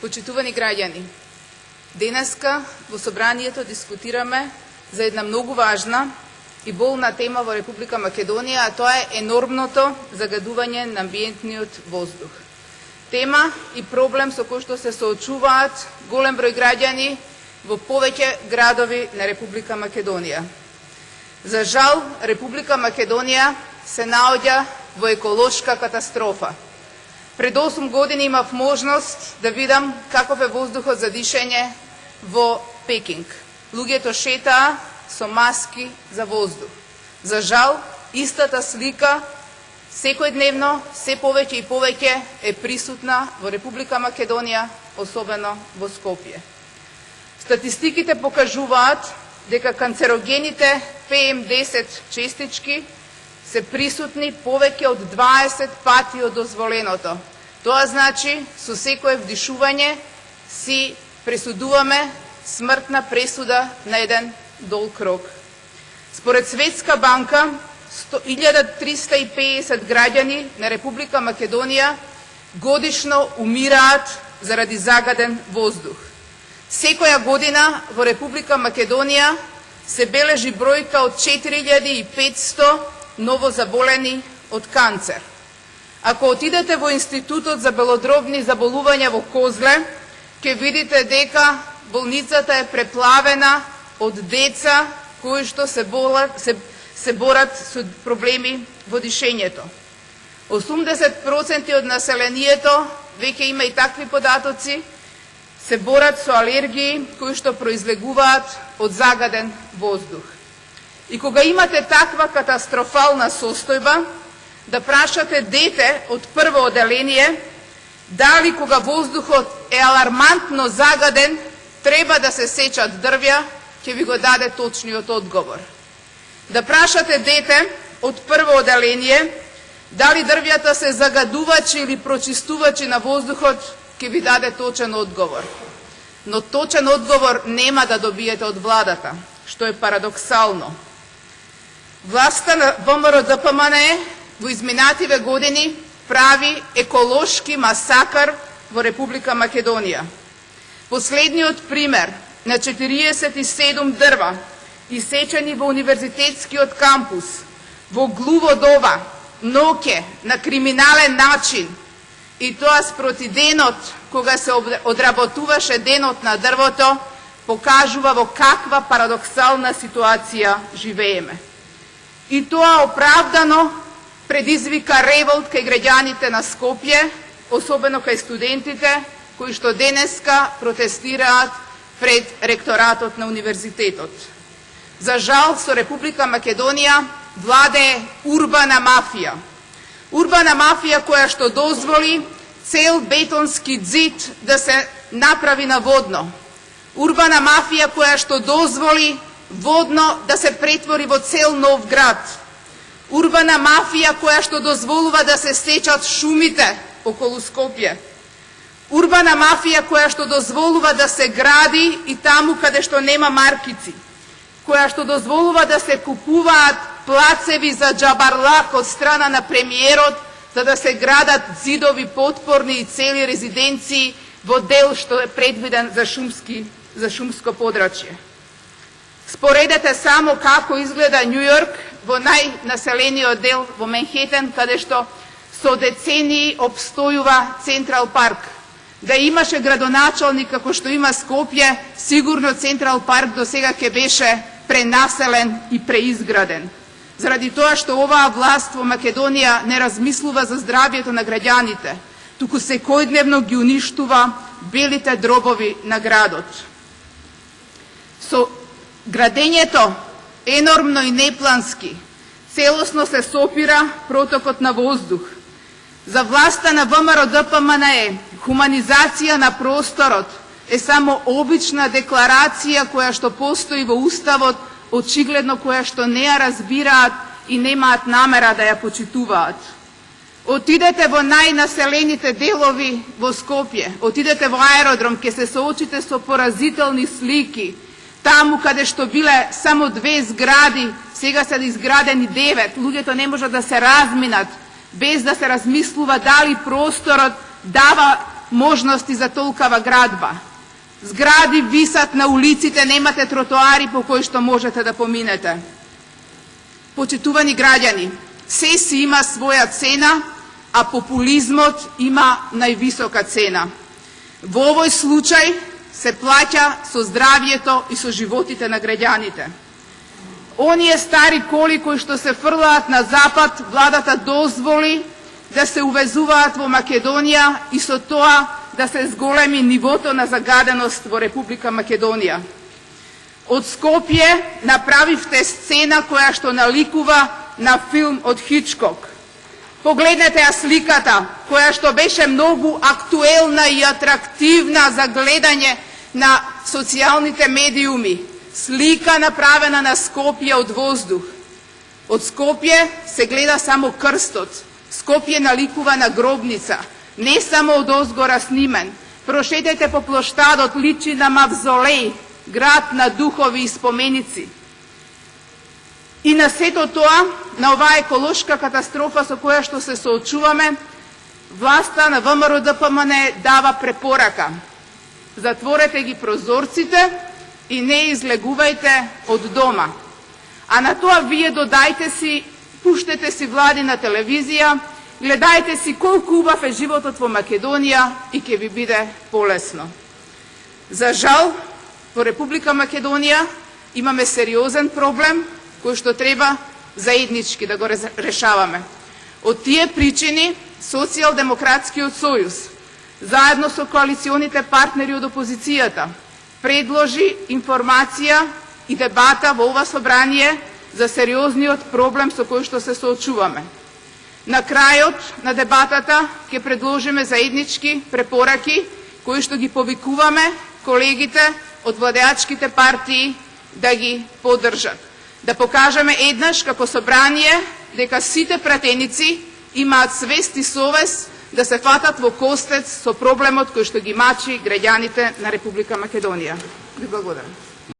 Почитувани граѓани, денеска во собранието дискутираме за една многу важна и болна тема во Република Македонија, а тоа е енормното загадување на амбиентниот воздух. Тема и проблем со кој што се соочуваат голем број граѓани во повеќе градови на Република Македонија. За жал, Република Македонија се наоѓа во еколошка катастрофа. Пред 8 години имав можност да видам каков е воздухот за дишење во Пекинг. Луѓето шетаа со маски за воздух. За жал, истата слика секојдневно, се повеќе и повеќе е присутна во Република Македонија, особено во Скопје. Статистиките покажуваат дека канцерогените PM10 честички се присутни повеќе од 20 пати од дозволеното. Тоа значи, со секое вдишување си пресудуваме смртна пресуда на еден долг рок. Според Светска банка, 1350 граѓани на Република Македонија годишно умираат заради загаден воздух. Секоја година во Република Македонија се бележи бројка од 4500 новозаболени од канцер. Ако отидете во Институтот за белодробни заболувања во Козле, ќе видите дека болницата е преплавена од деца кои што се борат со проблеми во дишењето. 80% од населението, веќе има и такви податоци, се борат со алергии кои што произлегуваат од загаден воздух. И кога имате таква катастрофална состојба, да прашате дете од прво оделение дали кога воздухот е алармантно загаден треба да се сечат дрвја, ќе ви го даде точниот одговор. Да прашате дете од прво оделение дали дрвјата се загадувачи или прочистувачи на воздухот, ќе ви даде точен одговор. Но точен одговор нема да добиете од владата, што е парадоксално. Власта на ВМРО-ДПМНЕ во изминативе години прави еколошки масакар во Република Македонија. Последниот пример на 47 дрва исечени во универзитетскиот кампус, во глуво доба, ноќе, на криминален начин, и тоа спроти денот кога се одработуваше денот на дрвото, покажува во каква парадоксална ситуација живееме. И тоа оправдано предизвика револт кај граѓаните на Скопје, особено кај студентите, кои што денеска протестираат пред ректоратот на универзитетот. За жал, со Република Македонија владее урбана мафија. Урбана мафија која што дозволи цел бетонски ѕид да се направи на водно. Урбана мафија која што дозволи водно да се претвори во цел нов град. Урбана мафија која што дозволува да се сечат шумите околу Скопје. Урбана мафија која што дозволува да се гради и таму каде што нема маркици. Која што дозволува да се купуваат плацеви за џабарлак од страна на премиерот, за да се градат зидови потпорни и цели резиденции во дел што е предвиден за шумско подрачје. Споредете само како изгледа Њу Јорк во најнаселениот дел во Менхетен, каде што со децении обстојува Централ парк. Да имаше градоначалник како што има Скопје, сигурно Централ парк до сега ќе беше пренаселен и преизграден. Заради тоа што оваа власт во Македонија не размислува за здравјето на граѓаните, туку секојдневно ги уништува белите дробови на градот. Со градењето енормно и неплански, целосно се сопира протокот на воздух. За власта на ВМРО-ДПМНЕ хуманизација на просторот е само обична декларација која што постои во Уставот, очигледно која што не ја разбираат и немаат намера да ја почитуваат. Отидете во најнаселените делови во Скопје, отидете во аеродром, ќе се соочите со поразителни слики. Таму каде што биле само 2 згради, сега се изградени 9, луѓето не можат да се разминат без да се размислува дали просторот дава можности за толкава градба. Згради висат на улиците, немате тротоари по кои што можете да поминете. Почитувани граѓани, се си има своја цена, а популизмот има највисока цена. Во овој случај се плаќа со здравието и со животите на граѓаните. Оние стари коли кои што се фрлаат на запад, владата дозволи да се увезуваат во Македонија и со тоа да се зголеми нивото на загаденост во Република Македонија. Од Скопје направивте сцена која што наликува на филм од Хичкок. Погледнете ја сликата, која што беше многу актуелна и атрактивна за гледање на социјалните медиуми. Слика направена на Скопје од воздух. Од Скопје се гледа само крстот. Скопје наликува на гробница. Не само од озгора снимен. Прошетете по плоштадот, личи на мавзолеј, град на духови и споменици. И на сето тоа, на оваа еколошка катастрофа со која што се соочуваме, власта на ВМРО ДПМН дава препорака. Затворете ги прозорците и не излегувајте од дома. А на тоа вие додајте си, пуштете си влади на телевизија, гледајте си колку убав е животот во Македонија и ќе ви биде полесно. За жал, во Република Македонија имаме сериозен проблем кој што треба заеднички да го решаваме. Од тие причини Социјалдемократскиот сојуз, заедно со коалиционите партнери од опозицијата, предложи информација и дебата во ова собрание за сериозниот проблем со кој што се соочуваме. На крајот на дебатата ќе предложиме заеднички препораки кои што ги повикуваме колегите од владеачките партии да ги поддржат. Да покажеме еднаш како собрание дека сите пратеници имаат свест и совест да се фатат во костец со проблемот кој што ги мачи граѓаните на Република Македонија. Ви благодарам.